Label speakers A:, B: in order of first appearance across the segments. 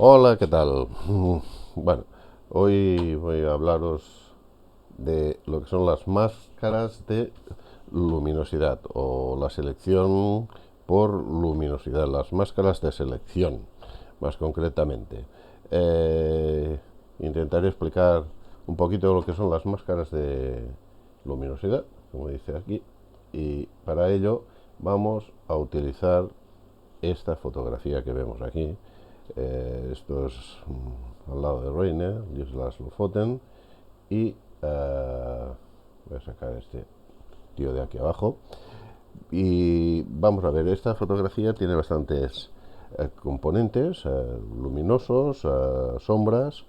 A: Hola, ¿qué tal? Bueno, hoy voy a hablaros de lo que son las máscaras de luminosidad o la selección por luminosidad, las máscaras de selección, más concretamente. Eh, Intentaré explicar un poquito lo que son las máscaras de luminosidad, como dice aquí, y para ello vamos a utilizar esta fotografía que vemos aquí. Esto es al lado de Reine, Gislas Lofoten, y voy a sacar este tío de aquí abajo. Y vamos a ver, esta fotografía tiene bastantes componentes luminosos, sombras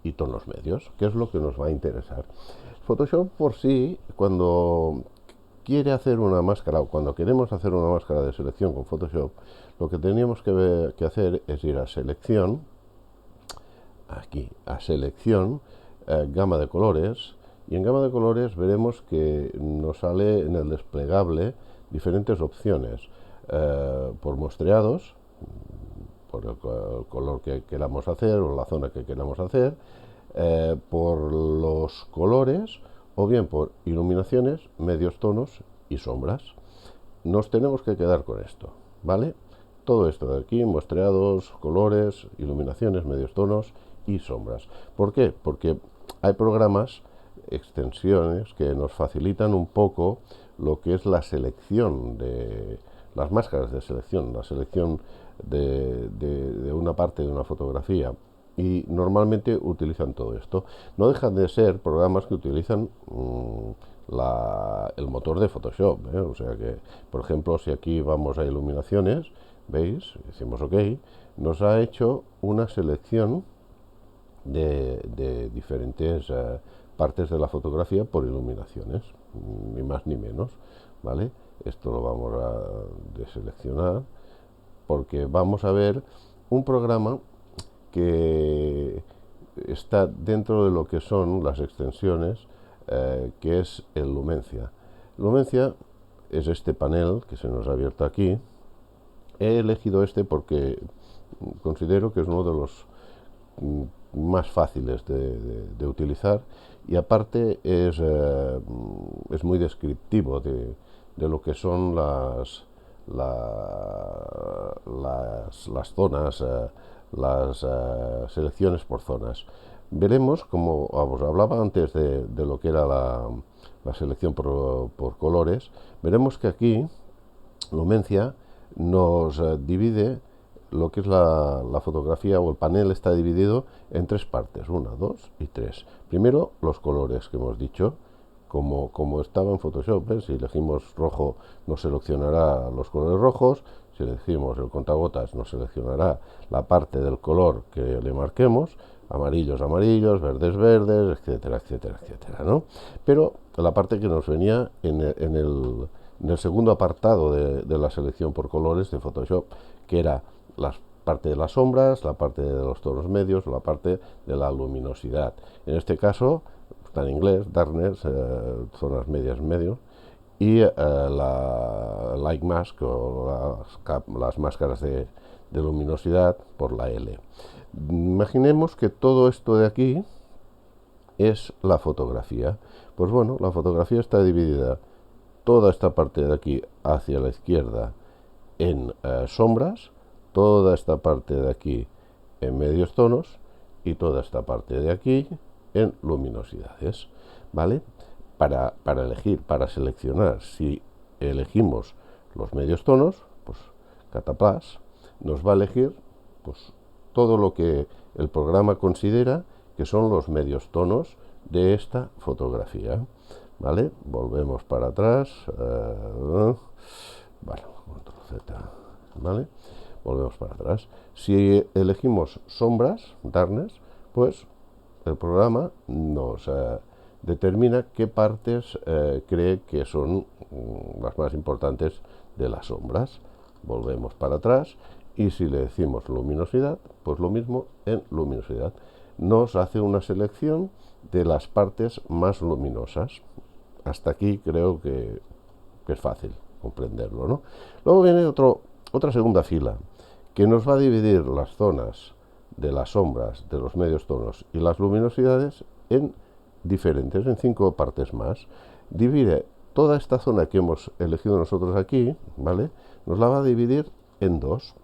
A: y tonos medios, que es lo que nos va a interesar. Photoshop por sí, cuando quiere hacer una máscara o cuando queremos hacer una máscara de selección con Photoshop, lo que teníamos que hacer es ir a selección, aquí, a selección, gama de colores, y en gama de colores veremos que nos sale en el desplegable diferentes opciones por muestreados, por el color que queramos hacer o la zona que queramos hacer, por los colores o bien por iluminaciones, medios tonos y sombras. Nos tenemos que quedar con esto, ¿vale? Todo esto de aquí, muestreados, colores, iluminaciones, medios tonos y sombras. ¿Por qué? Porque hay programas, extensiones, que nos facilitan un poco lo que es la selección de las máscaras de selección, la selección de una parte de una fotografía, y normalmente utilizan todo esto. No dejan de ser programas que utilizan el motor de Photoshop, ¿eh? O sea que, por ejemplo, si aquí vamos a iluminaciones, veis, decimos OK, nos ha hecho una selección de diferentes partes de la fotografía por iluminaciones, ni más ni menos, ¿vale? Esto lo vamos a deseleccionar porque vamos a ver un programa que está dentro de lo que son las extensiones, que es el Lumencia. Lumencia es este panel que se nos ha abierto aquí. He elegido este porque considero que es uno de los más fáciles de utilizar, y aparte es muy descriptivo de lo que son las zonas, las selecciones por zonas. Veremos, como os hablaba antes de lo que era la selección por colores, veremos que aquí Lumencia nos divide lo que es la fotografía, o el panel está dividido en tres partes, una, dos y tres. Primero, los colores que hemos dicho, como estaba en Photoshop, ¿eh? Si elegimos rojo nos seleccionará los colores rojos, si elegimos el contagotas nos seleccionará la parte del color que le marquemos, amarillos, amarillos, verdes, verdes, etcétera, etcétera, etcétera, ¿no? Pero la parte que nos venía en el segundo apartado de la selección por colores de Photoshop, que era la parte de las sombras, la parte de los tonos medios, la parte de la luminosidad. En este caso, está en inglés, darkness, zonas medias, medios, y la light mask o las máscaras de luminosidad por la L. Imaginemos que todo esto de aquí es la fotografía. Pues bueno, la fotografía está dividida toda esta parte de aquí hacia la izquierda en sombras, toda esta parte de aquí en medios tonos y toda esta parte de aquí en luminosidades, ¿vale? Para elegir, para seleccionar, si elegimos los medios tonos, pues Cataplas nos va a elegir pues todo lo que el programa considera que son los medios tonos de esta fotografía, ¿vale? Volvemos para atrás, bueno, control Z, ¿vale? Volvemos para atrás. Si elegimos sombras, darkness, pues el programa nos determina qué partes cree que son las más importantes de las sombras. Volvemos para atrás, y si le decimos luminosidad, pues lo mismo en luminosidad. Nos hace una selección de las partes más luminosas. Hasta aquí creo que es fácil comprenderlo, ¿no? Luego viene otra segunda fila que nos va a dividir las zonas de las sombras, de los medios tonos y las luminosidades en diferentes, en 5 partes más. Divide toda esta zona que hemos elegido nosotros aquí, ¿vale? Nos la va a dividir en dos.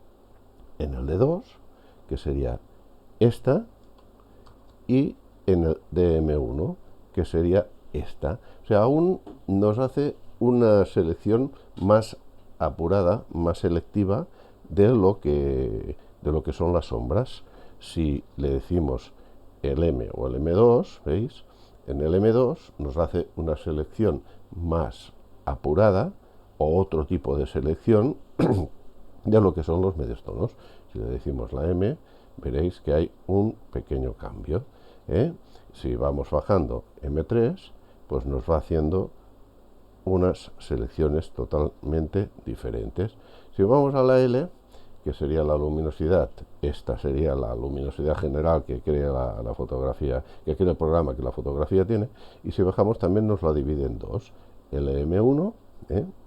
A: En el de 2, que sería esta, y en el DM1, que sería esta. O sea, aún nos hace una selección más apurada, más selectiva de lo que son las sombras. Si le decimos el M o el M2, ¿veis? En el M2 nos hace una selección más apurada o otro tipo de selección de lo que son los medios tonos. Si le decimos la M, veréis que hay un pequeño cambio. Si vamos bajando M3, pues nos va haciendo unas selecciones totalmente diferentes. Si vamos a la L, que sería la luminosidad, esta sería la luminosidad general que crea la fotografía, que crea el programa que la fotografía tiene, y si bajamos también nos la divide en dos. El M1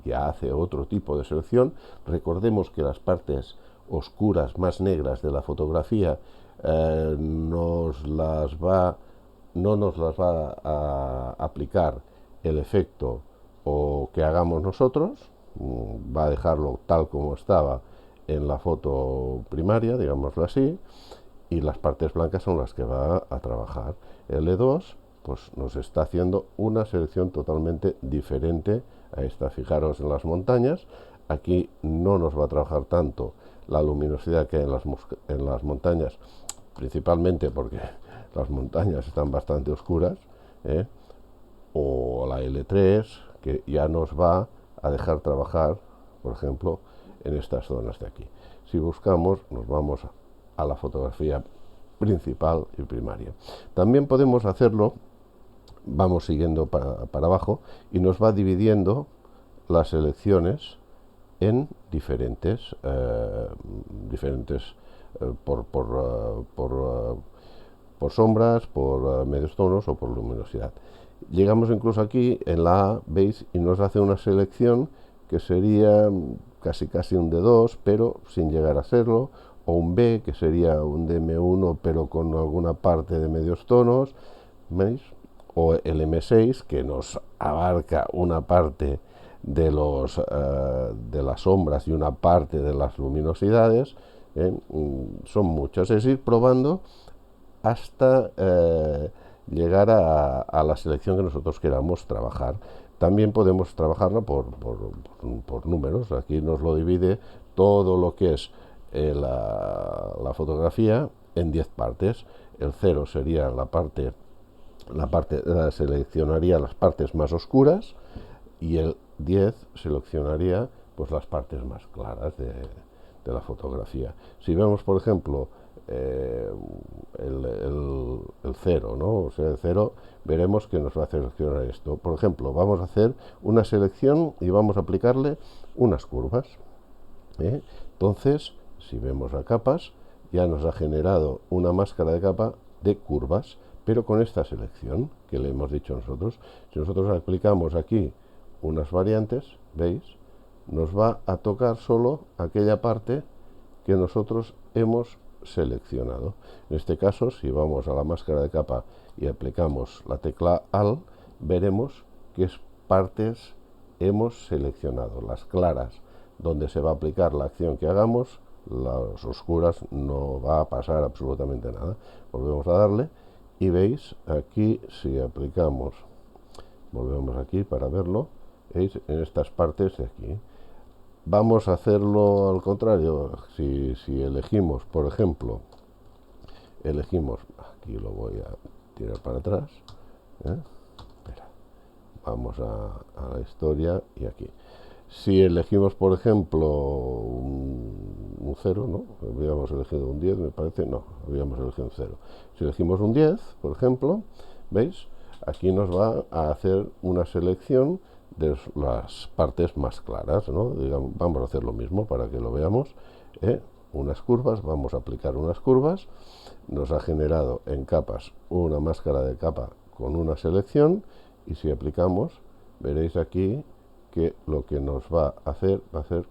A: ya hace otro tipo de selección. Recordemos que las partes oscuras, más negras de la fotografía, no nos las va a aplicar el efecto o que hagamos nosotros, va a dejarlo tal como estaba en la foto primaria, digámoslo así, y las partes blancas son las que va a trabajar. El E2 pues nos está haciendo una selección totalmente diferente a esta. Fijaros en las montañas, aquí no nos va a trabajar tanto la luminosidad que hay en las montañas, principalmente porque las montañas están bastante oscuras, o la L3, que ya nos va a dejar trabajar, por ejemplo, en estas zonas de aquí. Si buscamos, nos vamos a la fotografía principal y primaria. También podemos hacerlo, vamos siguiendo para abajo, y nos va dividiendo las selecciones en diferentes, por sombras, por medios tonos o por luminosidad. Llegamos incluso aquí en la A, veis, y nos hace una selección que sería casi un D2, pero sin llegar a serlo, o un B, que sería un DM1, pero con alguna parte de medios tonos, ¿veis? O el M6, que nos abarca una parte de las sombras y una parte de las luminosidades. Son muchas, es ir probando hasta llegar a la selección que nosotros queramos trabajar. También podemos trabajarla por números. Aquí nos lo divide todo lo que es la fotografía en 10 partes. El 0 sería seleccionaría las partes más oscuras, y el 10 seleccionaría pues las partes más claras de la fotografía. Si vemos, por ejemplo, el 0, ¿no? O sea, el 0, veremos que nos va a seleccionar esto. Por ejemplo, vamos a hacer una selección y vamos a aplicarle unas curvas. Entonces, si vemos a capas, ya nos ha generado una máscara de capa de curvas, pero con esta selección que le hemos dicho nosotros. Si nosotros aplicamos aquí unas variantes, ¿veis? Nos va a tocar solo aquella parte que nosotros hemos seleccionado. En este caso, si vamos a la máscara de capa y aplicamos la tecla Alt, veremos qué partes hemos seleccionado. Las claras, donde se va a aplicar la acción que hagamos; las oscuras no va a pasar absolutamente nada. Volvemos a darle y veis aquí, si aplicamos, volvemos aquí para verlo, veis en estas partes de aquí. Vamos a hacerlo al contrario. Si elegimos, por ejemplo, aquí lo voy a tirar para atrás, vamos a la historia y aquí. Si elegimos, por ejemplo, un 0, ¿no? Habíamos elegido un 10, me parece, no, habíamos elegido un 0. Si elegimos un 10, por ejemplo, ¿veis? Aquí nos va a hacer una selección de las partes más claras, ¿no? Digamos, vamos a hacer lo mismo para que lo veamos. Unas curvas, vamos a aplicar unas curvas. Nos ha generado en capas una máscara de capa con una selección, y si aplicamos, veréis aquí que lo que nos va a hacer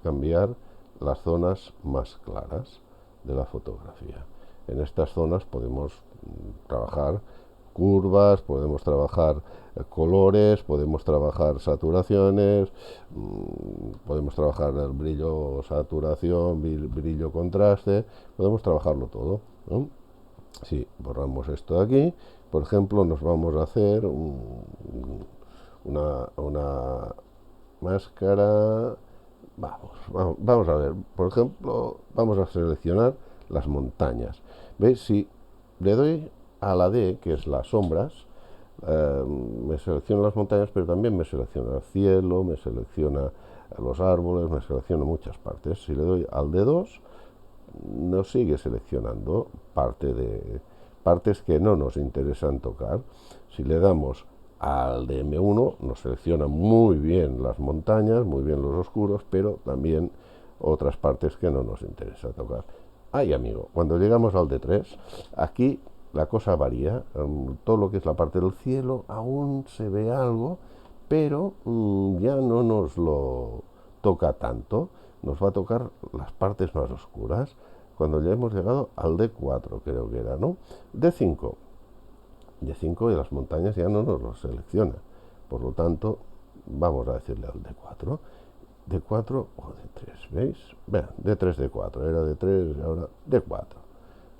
A: cambiar las zonas más claras de la fotografía. En estas zonas podemos trabajar curvas, podemos trabajar colores, podemos trabajar saturaciones, podemos trabajar el brillo saturación, brillo contraste, podemos trabajarlo todo, ¿no? Si borramos esto de aquí, por ejemplo, nos vamos a hacer una máscara. Vamos a ver, por ejemplo, vamos a seleccionar las montañas. ¿Veis? Si le doy a la D, que es las sombras, me selecciona las montañas, pero también me selecciona el cielo, me selecciona los árboles, me selecciona muchas partes. Si le doy al D2, nos sigue seleccionando partes que no nos interesan tocar. Si le damos al de M1, nos selecciona muy bien las montañas, muy bien los oscuros, pero también otras partes que no nos interesa tocar. Ay, amigo, cuando llegamos al D3, aquí la cosa varía. Todo lo que es la parte del cielo aún se ve algo, pero ya no nos lo toca tanto. Nos va a tocar las partes más oscuras cuando ya hemos llegado al D4, creo que era, ¿no? D5. D5 y las montañas ya no nos lo selecciona. Por lo tanto, vamos a decirle al D4. D4 o D3, ¿veis? Vean, D3, D4, era D3 y ahora D4.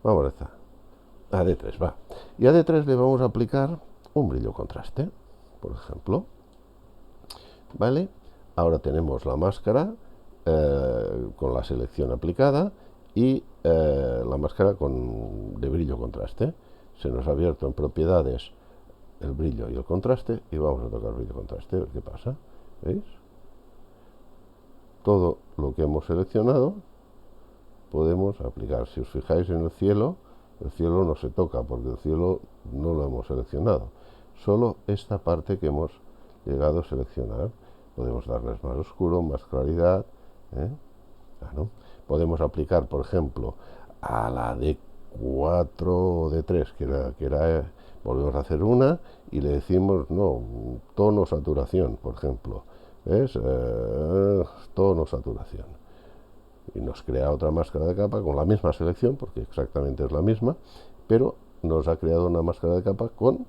A: Vamos a estar a D3, va. Y a D3 le vamos a aplicar un brillo contraste, por ejemplo. ¿Vale? Ahora tenemos la máscara con la selección aplicada y la máscara de brillo contraste. Se nos ha abierto en propiedades el brillo y el contraste y vamos a tocar el brillo contraste, a ver qué pasa. ¿Veis? Todo lo que hemos seleccionado podemos aplicar. Si os fijáis en el cielo no se toca porque el cielo no lo hemos seleccionado. Solo esta parte que hemos llegado a seleccionar. Podemos darles más oscuro, más claridad. Claro. Podemos aplicar, por ejemplo, a la D4 o D3, que era volvemos a hacer una y le decimos, no, tono saturación, por ejemplo. ¿Ves? Tono saturación. Y nos crea otra máscara de capa con la misma selección, porque exactamente es la misma, pero nos ha creado una máscara de capa con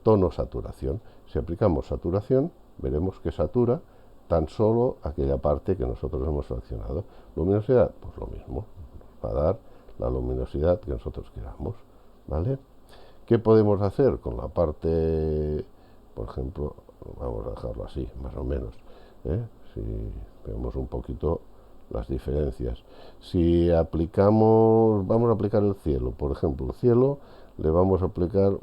A: tono saturación. Si aplicamos saturación, veremos que satura tan solo aquella parte que nosotros hemos seleccionado. Luminosidad, pues lo mismo, nos va a dar la luminosidad que nosotros queramos, ¿vale? ¿Qué podemos hacer con la parte, por ejemplo, vamos a dejarlo así, más o menos, si vemos un poquito las diferencias? Si aplicamos, vamos a aplicar el cielo, por ejemplo, el cielo le vamos a aplicar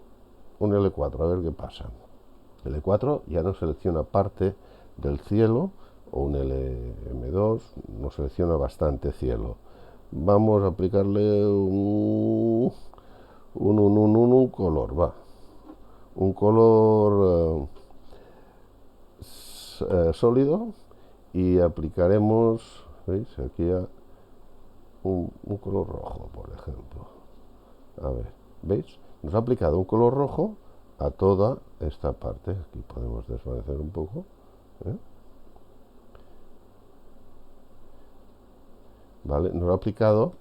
A: un L4, a ver qué pasa. El L4 ya nos selecciona parte del cielo, o un LM2 nos selecciona bastante cielo. Vamos a aplicarle un color, va. Un color sólido y aplicaremos, ¿veis? Aquí un color rojo, por ejemplo. A ver, ¿veis? Nos ha aplicado un color rojo a toda esta parte. Aquí podemos desvanecer un poco. ¿Vale? Nos ha aplicado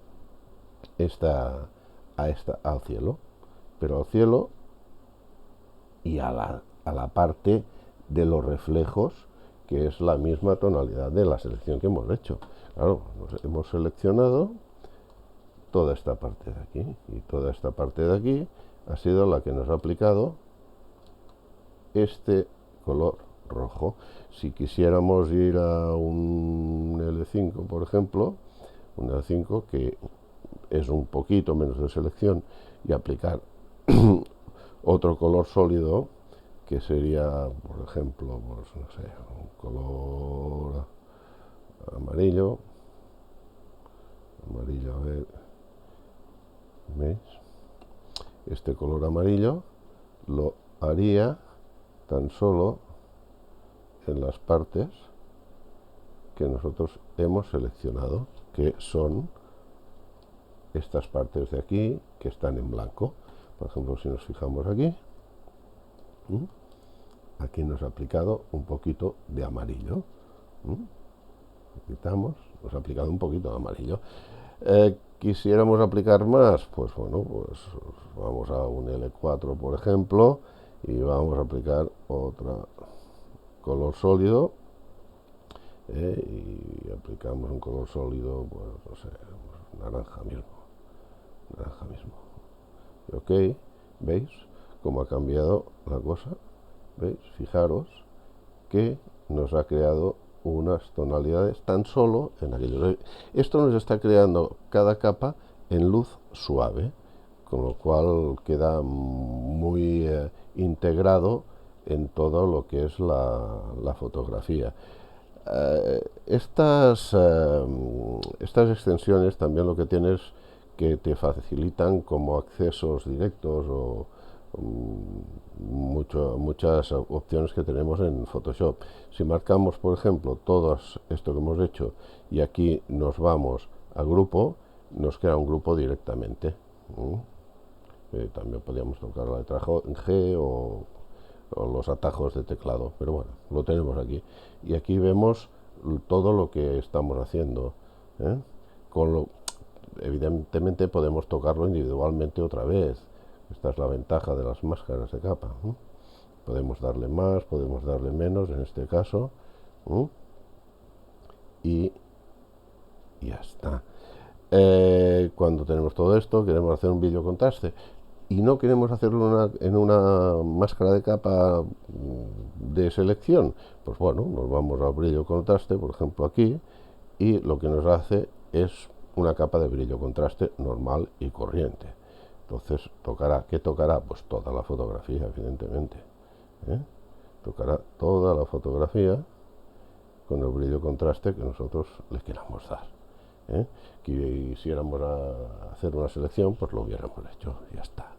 A: al cielo, pero al cielo y a la parte de los reflejos, que es la misma tonalidad de la selección que hemos hecho. Claro, hemos seleccionado toda esta parte de aquí y toda esta parte de aquí ha sido la que nos ha aplicado este color rojo. Si quisiéramos ir a un L5, por ejemplo, un L5 que es un poquito menos de selección y aplicar otro color sólido que sería, por ejemplo, pues no sé, un color amarillo, a ver, ¿veis? Este color amarillo lo haría tan solo en las partes que nosotros hemos seleccionado, que son estas partes de aquí que están en blanco. Por ejemplo, si nos fijamos aquí, aquí nos ha aplicado un poquito de amarillo. Quitamos, nos ha aplicado un poquito de amarillo. Quisiéramos aplicar más, pues bueno, pues vamos a un L4, por ejemplo, y vamos a aplicar otra color sólido, y aplicamos un color sólido, pues no sé, naranja mismo, naranja mismo. Y ok, ¿veis cómo ha cambiado la cosa? ¿Veis? Fijaros que nos ha creado unas tonalidades tan solo en aquellos. Esto nos está creando cada capa en luz suave, con lo cual queda muy integrado en todo lo que es la fotografía. Estas extensiones también lo que tienes que te facilitan como accesos directos o muchas opciones que tenemos en Photoshop. Si marcamos, por ejemplo, todo esto que hemos hecho y aquí nos vamos a grupo, nos crea un grupo directamente. También podríamos tocar la letra G o los atajos de teclado, pero bueno, lo tenemos aquí. Y aquí vemos todo lo que estamos haciendo. ¿eh? Evidentemente podemos tocarlo individualmente otra vez. Esta es la ventaja de las máscaras de capa. Podemos darle más, podemos darle menos en este caso. Y ya está. Cuando tenemos todo esto, queremos hacer un vídeo contraste y no queremos hacerlo en una máscara de capa de selección, pues bueno, nos vamos a brillo contraste, por ejemplo aquí, y lo que nos hace es una capa de brillo contraste normal y corriente. Entonces, ¿qué tocará? Pues toda la fotografía, evidentemente. Tocará toda la fotografía con el brillo contraste que nosotros le queramos dar. Quisiéramos hacer una selección, pues lo hubiéramos hecho, ya está.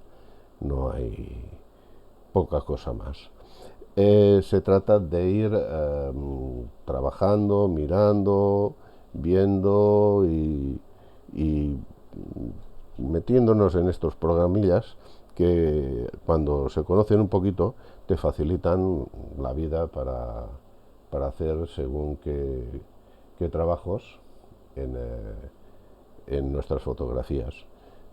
A: No hay poca cosa más. Se trata de ir trabajando, mirando, viendo y metiéndonos en estos programillas que cuando se conocen un poquito te facilitan la vida para hacer según qué trabajos en nuestras fotografías.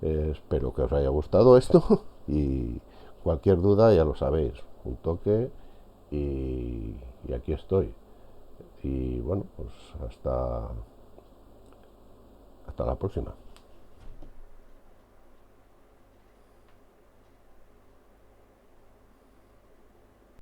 A: Espero que os haya gustado esto y cualquier duda ya lo sabéis, un toque y aquí estoy. Y bueno, pues hasta la próxima.